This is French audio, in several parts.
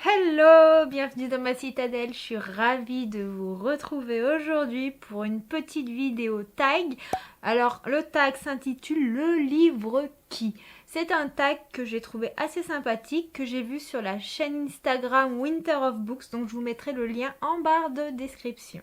Hello, bienvenue dans ma citadelle, je suis ravie de vous retrouver aujourd'hui pour une petite vidéo tag. Alors le tag s'intitule Le livre qui. C'est un tag que j'ai trouvé assez sympathique, que j'ai vu sur la chaîne Instagram Winter of Books, donc je vous mettrai le lien en barre de description.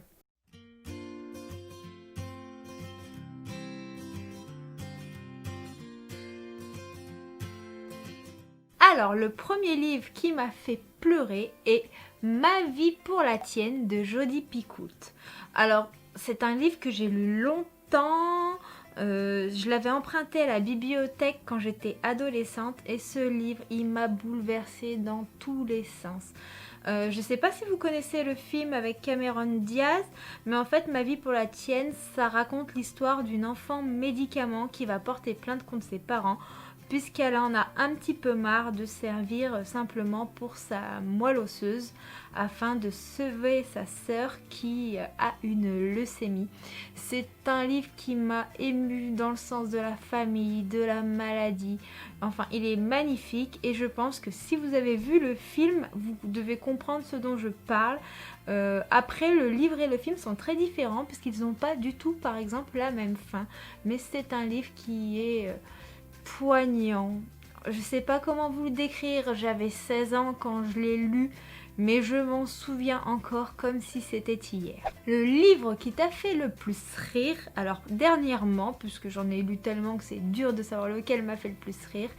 Alors, le premier livre qui m'a fait pleurer est Ma vie pour la tienne de Jodi Picoult. Alors, c'est un livre que j'ai lu longtemps. Je l'avais emprunté à la bibliothèque quand j'étais adolescente et ce livre, il m'a bouleversée dans tous les sens. Je ne sais pas si vous connaissez le film avec Cameron Diaz, mais en fait, Ma vie pour la tienne, ça raconte l'histoire d'une enfant médicament qui va porter plainte contre ses parents puisqu'elle en a un petit peu marre de servir simplement pour sa moelle osseuse afin de sauver sa sœur qui a une leucémie. C'est un livre qui m'a émue dans le sens de la famille, de la maladie. Enfin, il est magnifique et je pense que si vous avez vu le film, vous devez comprendre ce dont je parle. Après, le livre et le film sont très différents puisqu'ils n'ont pas du tout, par exemple, la même fin. Mais c'est un livre qui est poignant. Je sais pas comment vous le décrire, j'avais 16 ans quand je l'ai lu, mais je m'en souviens encore comme si c'était hier. Le livre qui t'a fait le plus rire, alors dernièrement, puisque j'en ai lu tellement que c'est dur de savoir lequel m'a fait le plus rire,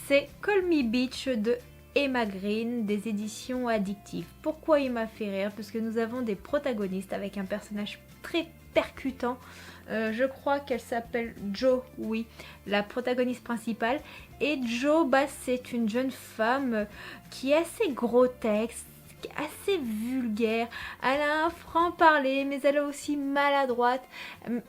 c'est Call Me Beach de Emma Green des éditions Addictive. Pourquoi il m'a fait rire? Parce que nous avons des protagonistes avec un personnage très percutant. Je crois qu'elle s'appelle Jo, oui, la protagoniste principale. Et Jo, c'est une jeune femme qui est assez grotesque, assez vulgaire. Elle a un franc-parler, mais elle est aussi maladroite.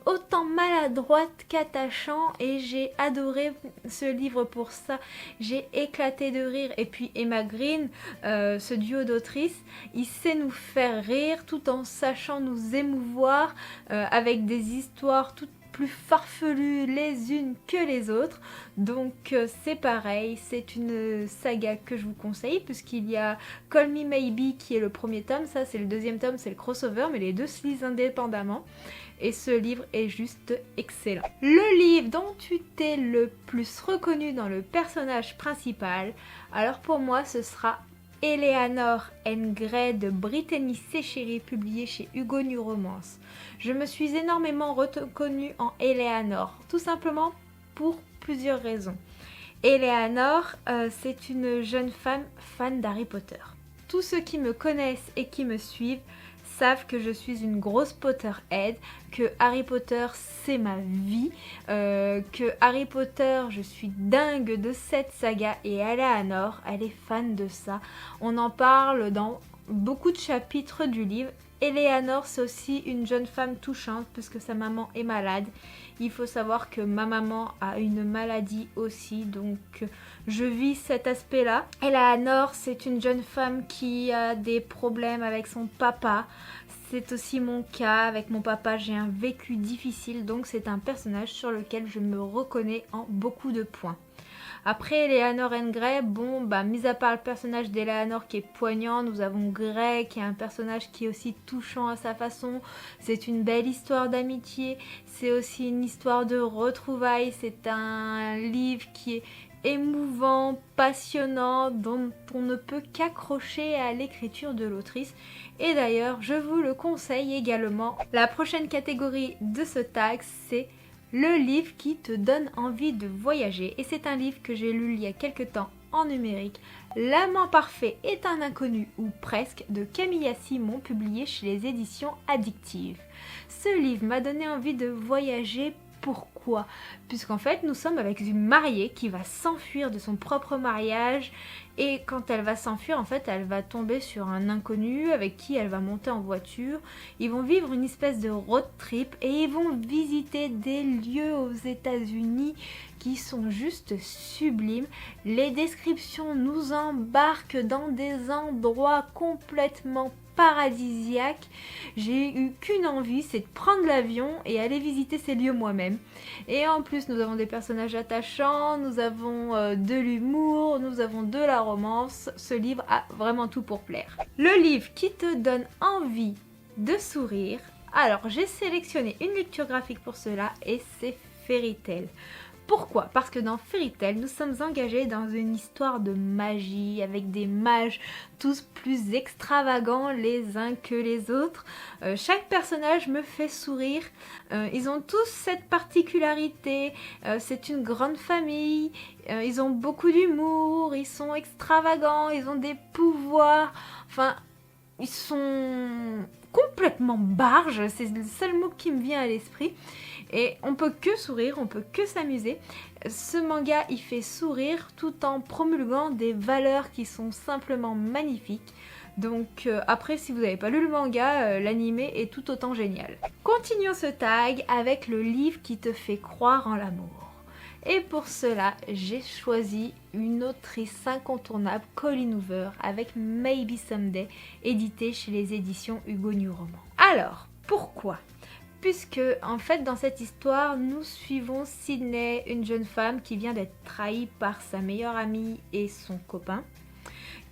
Autant maladroite qu'attachant. Et j'ai adoré ce livre pour ça. J'ai éclaté de rire. Et puis Emma Green, ce duo d'autrices, il sait nous faire rire tout en sachant nous émouvoir avec des histoires toutes plus farfelues les unes que les autres. Donc c'est pareil, c'est une saga que je vous conseille puisqu'il y a Call Me Maybe qui est le premier tome, ça c'est le deuxième tome, c'est le crossover, mais les deux se lisent indépendamment. Et ce livre est juste excellent. Le livre dont tu t'es le plus reconnu dans le personnage principal, alors pour moi ce sera Eleanor and Gray de Brittany Sechere, publié chez Hugo New Romance. Je me suis énormément reconnue en Eleanor, tout simplement pour plusieurs raisons. Eleanor, c'est une jeune femme fan d'Harry Potter. Tous ceux qui me connaissent et qui me suivent savent que je suis une grosse Potterhead, que Harry Potter c'est ma vie, que Harry Potter je suis dingue de cette saga et Eleanor elle est fan de ça. On en parle dans beaucoup de chapitres du livre. Eleanor c'est aussi une jeune femme touchante puisque sa maman est malade. Il faut savoir que ma maman a une maladie aussi, donc je vis cet aspect-là. Eleanor, c'est une jeune femme qui a des problèmes avec son papa. C'est aussi mon cas, avec mon papa j'ai un vécu difficile, donc c'est un personnage sur lequel je me reconnais en beaucoup de points. Après Eleanor and Gray, mis à part le personnage d'Eleanor qui est poignant, nous avons Gray qui est un personnage qui est aussi touchant à sa façon. C'est une belle histoire d'amitié, c'est aussi une histoire de retrouvailles, c'est un livre qui est émouvant, passionnant, dont on ne peut qu'accrocher à l'écriture de l'autrice. Et d'ailleurs, je vous le conseille également. La prochaine catégorie de ce tag, c'est le livre qui te donne envie de voyager. Et c'est un livre que j'ai lu il y a quelques temps en numérique. L'amant parfait est un inconnu, ou presque, de Camilla Simon, publié chez les éditions Addictive. Ce livre m'a donné envie de voyager. Pourquoi? Puisqu'en fait nous sommes avec une mariée qui va s'enfuir de son propre mariage et quand elle va s'enfuir en fait elle va tomber sur un inconnu avec qui elle va monter en voiture. Ils vont vivre une espèce de road trip et ils vont visiter des lieux aux États-Unis qui sont juste sublimes. Les descriptions nous embarquent dans des endroits complètement paradisiaque. J'ai eu qu'une envie, c'est de prendre l'avion et aller visiter ces lieux moi-même. Et en plus, nous avons des personnages attachants, nous avons de l'humour, nous avons de la romance. Ce livre a vraiment tout pour plaire. Le livre qui te donne envie de sourire. Alors, j'ai sélectionné une lecture graphique pour cela et c'est Fairy Tail. Pourquoi? Parce que dans Fairy Tail, nous sommes engagés dans une histoire de magie avec des mages tous plus extravagants les uns que les autres. Chaque personnage me fait sourire. Ils ont tous cette particularité. C'est une grande famille. Ils ont beaucoup d'humour. Ils sont extravagants. Ils ont des pouvoirs. Enfin, ils sont complètement barges. C'est le seul mot qui me vient à l'esprit. Et on peut que sourire, on peut que s'amuser. Ce manga, il fait sourire tout en promulguant des valeurs qui sont simplement magnifiques. Donc après, si vous n'avez pas lu le manga, l'animé est tout autant génial. Continuons ce tag avec le livre qui te fait croire en l'amour. Et pour cela, j'ai choisi une autrice incontournable, Colleen Hoover, avec Maybe Someday, édité chez les éditions Hugo New Roman. Alors, pourquoi ? Puisque, en fait, dans cette histoire, nous suivons Sydney, une jeune femme qui vient d'être trahie par sa meilleure amie et son copain,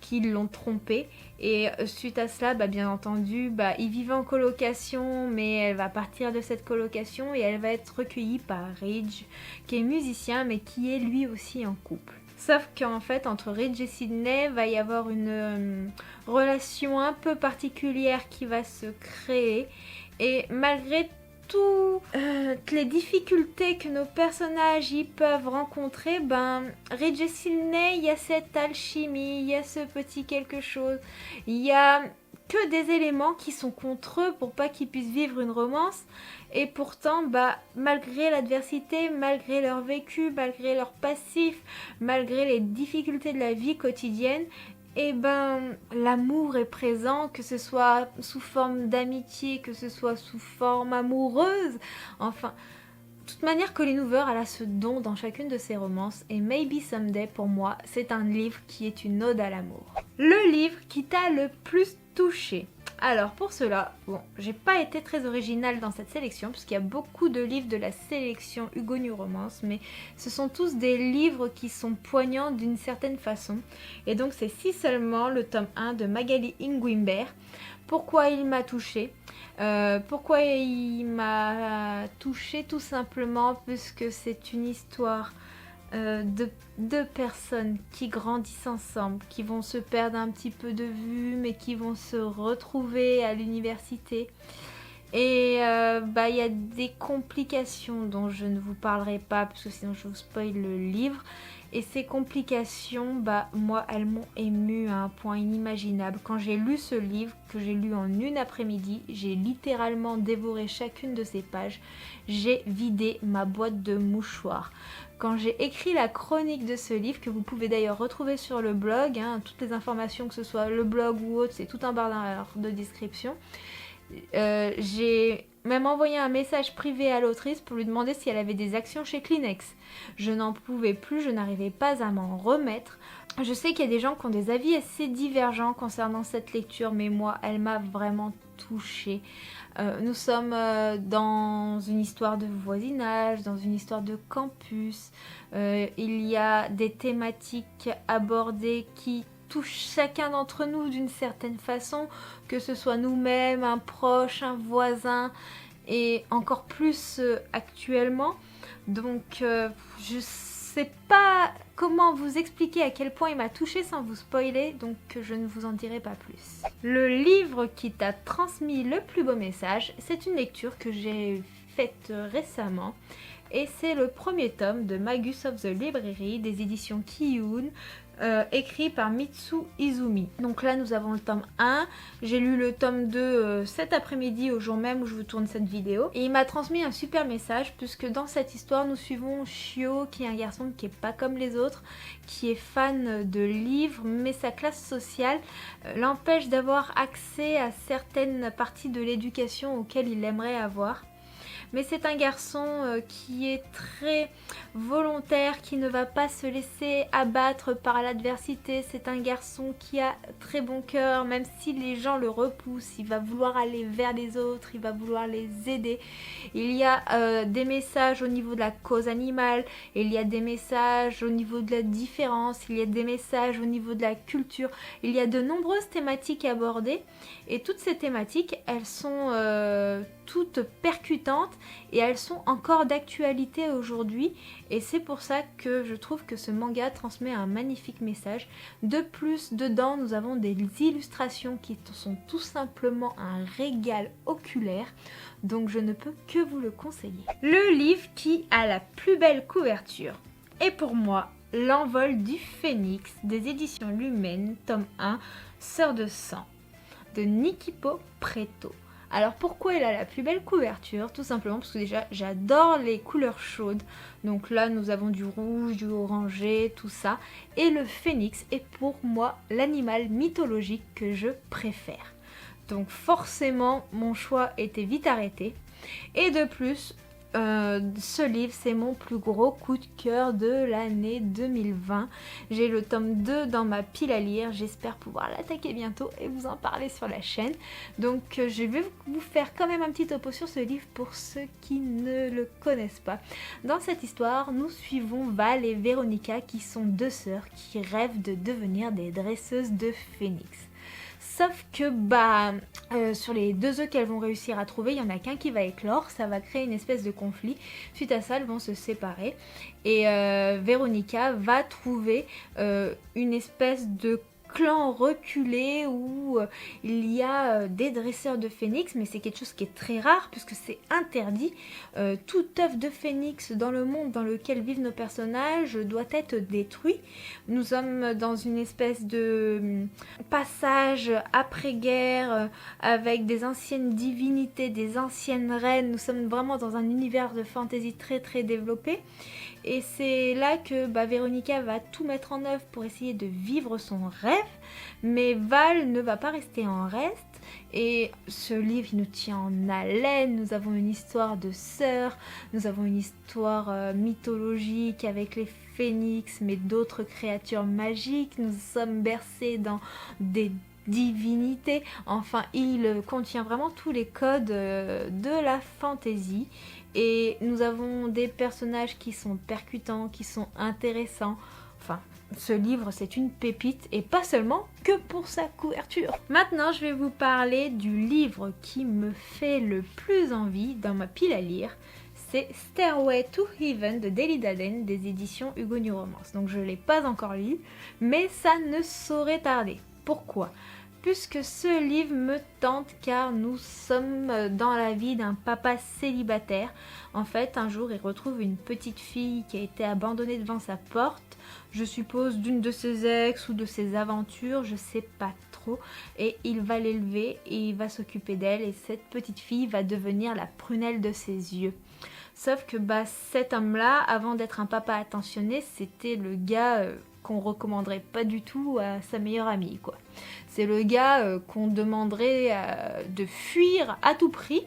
qui l'ont trompée. Et suite à cela, bien entendu, ils vivent en colocation, mais elle va partir de cette colocation et elle va être recueillie par Ridge, qui est musicien, mais qui est lui aussi en couple. Sauf qu'en fait, entre Ridge et Sydney, va y avoir une relation un peu particulière qui va se créer. Et malgré toutes les difficultés que nos personnages y peuvent rencontrer, Ridge et Sydney, il y a cette alchimie, il y a ce petit quelque chose, il y a que des éléments qui sont contre eux pour pas qu'ils puissent vivre une romance. Et pourtant, malgré l'adversité, malgré leur vécu, malgré leur passif, malgré les difficultés de la vie quotidienne, l'amour est présent, que ce soit sous forme d'amitié, que ce soit sous forme amoureuse. Enfin, de toute manière, Colleen Hoover, elle a ce don dans chacune de ses romances. Et Maybe Someday, pour moi, c'est un livre qui est une ode à l'amour. Le livre qui t'a le plus touché. Alors pour cela, j'ai pas été très originale dans cette sélection puisqu'il y a beaucoup de livres de la sélection Hugo New Romance, mais ce sont tous des livres qui sont poignants d'une certaine façon. Et donc c'est Si seulement le tome 1 de Magali Nguimbert. Pourquoi il m'a touchée? Pourquoi il m'a touchée? Tout simplement puisque c'est une histoire de deux personnes qui grandissent ensemble, qui vont se perdre un petit peu de vue, mais qui vont se retrouver à l'université. Et il y a des complications dont je ne vous parlerai pas, parce que sinon je vous spoil le livre. Et ces complications, moi, elles m'ont émue à un point inimaginable. Quand j'ai lu ce livre, que j'ai lu en une après-midi, j'ai littéralement dévoré chacune de ces pages. J'ai vidé ma boîte de mouchoirs. Quand j'ai écrit la chronique de ce livre, que vous pouvez d'ailleurs retrouver sur le blog, toutes les informations, que ce soit le blog ou autre, c'est tout en barre de description. J'ai même envoyé un message privé à l'autrice pour lui demander si elle avait des actions chez Kleenex. Je n'en pouvais plus, je n'arrivais pas à m'en remettre. Je sais qu'il y a des gens qui ont des avis assez divergents concernant cette lecture, mais moi, elle m'a vraiment touchée. Nous sommes dans une histoire de voisinage, dans une histoire de campus. Il y a des thématiques abordées qui touchent chacun d'entre nous d'une certaine façon, que ce soit nous-mêmes, un proche, un voisin, et encore plus actuellement. Donc je sais pas comment vous expliquer à quel point il m'a touchée sans vous spoiler, donc je ne vous en dirai pas plus. Le livre qui t'a transmis le plus beau message, c'est une lecture que j'ai faite récemment. Et c'est le premier tome de Magus of the Library des éditions Kiyun, écrit par Mitsu Izumi. Donc là nous avons le tome 1, j'ai lu le tome 2 cet après-midi au jour même où je vous tourne cette vidéo. Et il m'a transmis un super message puisque dans cette histoire nous suivons Shio qui est un garçon qui est pas comme les autres, qui est fan de livres mais sa classe sociale l'empêche d'avoir accès à certaines parties de l'éducation auxquelles il aimerait avoir. mais c'est un garçon qui est très volontaire, qui ne va pas se laisser abattre par l'adversité. C'est un garçon qui a très bon cœur, même si les gens le repoussent, il va vouloir aller vers les autres, il va vouloir les aider. Il y a des messages au niveau de la cause animale, il y a des messages au niveau de la différence, il y a des messages au niveau de la culture, il y a de nombreuses thématiques abordées et toutes ces thématiques, elles sont toutes percutantes et elles sont encore d'actualité aujourd'hui et c'est pour ça que je trouve que ce manga transmet un magnifique message. De plus, dedans, nous avons des illustrations qui sont tout simplement un régal oculaire, donc je ne peux que vous le conseiller. Le livre qui a la plus belle couverture est pour moi L'envol du phénix des éditions Lumen, tome 1, Sœur de sang, de Nikipo Preto. Alors pourquoi elle a la plus belle couverture? Tout simplement parce que déjà j'adore les couleurs chaudes. Donc là nous avons du rouge, du orangé, tout ça. Et le phénix est pour moi l'animal mythologique que je préfère. Donc forcément mon choix était vite arrêté. Et de plus, ce livre c'est mon plus gros coup de cœur de l'année 2020. J'ai le tome 2 dans ma pile à lire, j'espère pouvoir l'attaquer bientôt et vous en parler sur la chaîne. Donc je vais vous faire quand même un petit topo sur ce livre pour ceux qui ne le connaissent pas. Dans cette histoire, nous suivons Val et Véronica qui sont deux sœurs qui rêvent de devenir des dresseuses de phénix. Sauf que sur les 2 œufs qu'elles vont réussir à trouver, il y en a qu'un qui va éclore, ça va créer une espèce de conflit. Suite à ça, elles vont se séparer et Véronica va trouver une espèce de clan reculé où il y a des dresseurs de phénix, mais c'est quelque chose qui est très rare puisque c'est interdit. Tout œuf de phénix dans le monde dans lequel vivent nos personnages doit être détruit. Nous sommes dans une espèce de passage après-guerre avec des anciennes divinités, des anciennes reines. Nous sommes vraiment dans un univers de fantasy très très développé. Et c'est là que Véronica va tout mettre en œuvre pour essayer de vivre son rêve. Mais Val ne va pas rester en reste. Et ce livre, il nous tient en haleine. Nous avons une histoire de sœurs. Nous avons une histoire mythologique avec les phénix, mais d'autres créatures magiques. Nous sommes bercés dans des divinités. Enfin, il contient vraiment tous les codes de la fantasy. Et nous avons des personnages qui sont percutants, qui sont intéressants. Enfin, ce livre, c'est une pépite et pas seulement que pour sa couverture. Maintenant, je vais vous parler du livre qui me fait le plus envie dans ma pile à lire. C'est Stairway to Heaven de Daily Daden des éditions Hugo New Romance. Donc je ne l'ai pas encore lu, mais ça ne saurait tarder. Pourquoi ? Puisque ce livre me tente car nous sommes dans la vie d'un papa célibataire. En fait, un jour, il retrouve une petite fille qui a été abandonnée devant sa porte. Je suppose d'une de ses ex ou de ses aventures, je sais pas trop. Et il va l'élever et il va s'occuper d'elle et cette petite fille va devenir la prunelle de ses yeux. Sauf que cet homme-là, avant d'être un papa attentionné, c'était le gars qu'on recommanderait pas du tout à sa meilleure amie, quoi. C'est le gars qu'on demanderait de fuir à tout prix.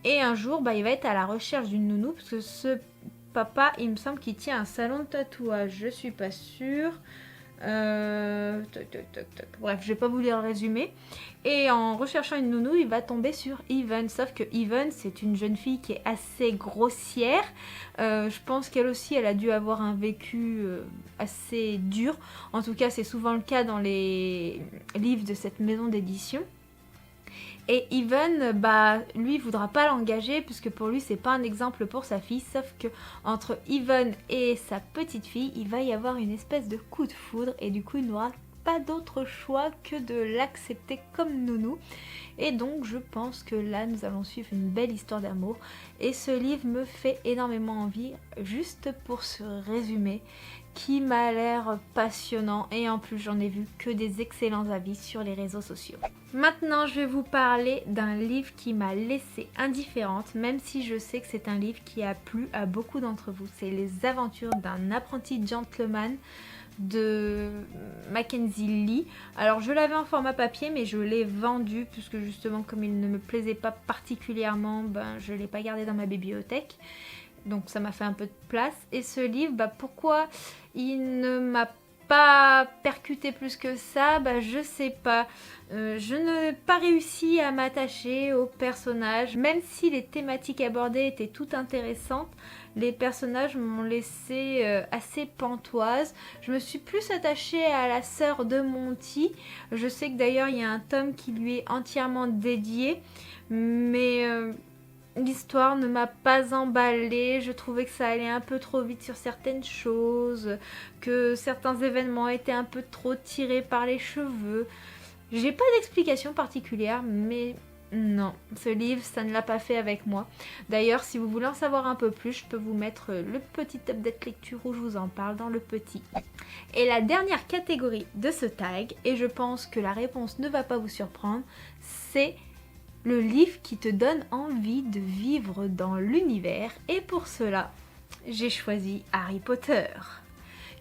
Et un jour, il va être à la recherche d'une nounou, parce que ce papa, il me semble qu'il tient un salon de tatouage, je suis pas sûre. Bref, je vais pas vous lire le résumé. Et en recherchant une nounou, il va tomber sur Even. Sauf que Even, c'est une jeune fille qui est assez grossière. Je pense qu'elle aussi, elle a dû avoir un vécu assez dur. En tout cas, c'est souvent le cas dans les livres de cette maison d'édition. Et Even, lui, voudra pas l'engager puisque pour lui, c'est pas un exemple pour sa fille. Sauf que entre Even et sa petite fille, il va y avoir une espèce de coup de foudre et du coup, il n'aura pas d'autre choix que de l'accepter comme nounou. Et donc, je pense que là, nous allons suivre une belle histoire d'amour. Et ce livre me fait énormément envie, juste pour ce résumé qui m'a l'air passionnant et en plus j'en ai vu que des excellents avis sur les réseaux sociaux. Maintenant je vais vous parler d'un livre qui m'a laissée indifférente, même si je sais que c'est un livre qui a plu à beaucoup d'entre vous. C'est Les aventures d'un apprenti gentleman de Mackenzie Lee. Alors je l'avais en format papier mais je l'ai vendu puisque justement comme il ne me plaisait pas particulièrement, je ne l'ai pas gardé dans ma bibliothèque. Donc ça m'a fait un peu de place. Et ce livre, pourquoi il ne m'a pas percuté plus que ça, je sais pas. Je n'ai pas réussi à m'attacher aux personnages. Même si les thématiques abordées étaient toutes intéressantes, les personnages m'ont laissé assez pantoise. Je me suis plus attachée à la sœur de Monty. Je sais que d'ailleurs il y a un tome qui lui est entièrement dédié. Mais l'histoire ne m'a pas emballée, je trouvais que ça allait un peu trop vite sur certaines choses, que certains événements étaient un peu trop tirés par les cheveux. J'ai pas d'explication particulière, mais non, ce livre, ça ne l'a pas fait avec moi. D'ailleurs, si vous voulez en savoir un peu plus, je peux vous mettre le petit update lecture où je vous en parle dans le petit. Et la dernière catégorie de ce tag, et je pense que la réponse ne va pas vous surprendre, c'est le livre qui te donne envie de vivre dans l'univers. Et pour cela, j'ai choisi Harry Potter.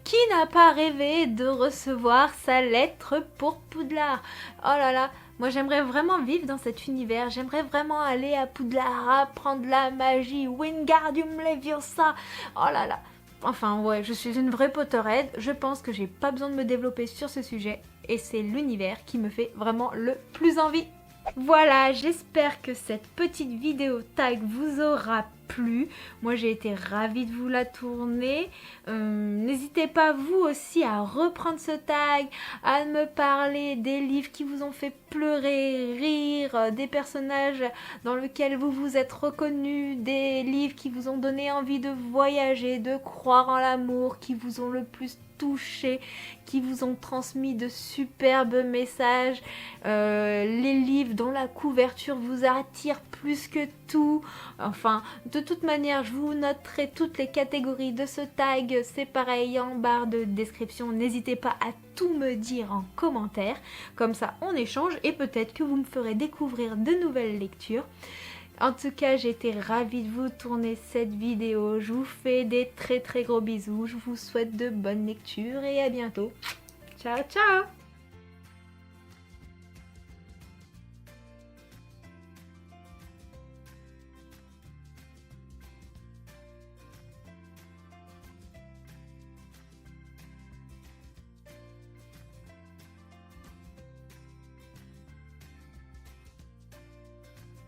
Qui n'a pas rêvé de recevoir sa lettre pour Poudlard? Oh là là, moi j'aimerais vraiment vivre dans cet univers. J'aimerais vraiment aller à Poudlard, apprendre la magie, Wingardium Leviosa. Oh là là. Enfin ouais, je suis une vraie Potterhead. Je pense que j'ai pas besoin de me développer sur ce sujet. Et c'est l'univers qui me fait vraiment le plus envie. Voilà, j'espère que cette petite vidéo tag vous aura plu. Moi j'ai été ravie de vous la tourner. N'hésitez pas vous aussi à reprendre ce tag, à me parler des livres qui vous ont fait pleurer, rire, des personnages dans lesquels vous vous êtes reconnus, des livres qui vous ont donné envie de voyager, de croire en l'amour, qui vous ont le plus touché, qui vous ont transmis de superbes messages, les livres dont la couverture vous attire plus que tout. Enfin, de toute manière, je vous noterai toutes les catégories de ce tag, c'est pareil en barre de description. N'hésitez pas à tout me dire en commentaire, comme ça on échange et peut-être que vous me ferez découvrir de nouvelles lectures. En tout cas, j'ai été ravie de vous tourner cette vidéo. Je vous fais des très gros bisous. Je vous souhaite de bonnes lectures et à bientôt. Ciao, ciao!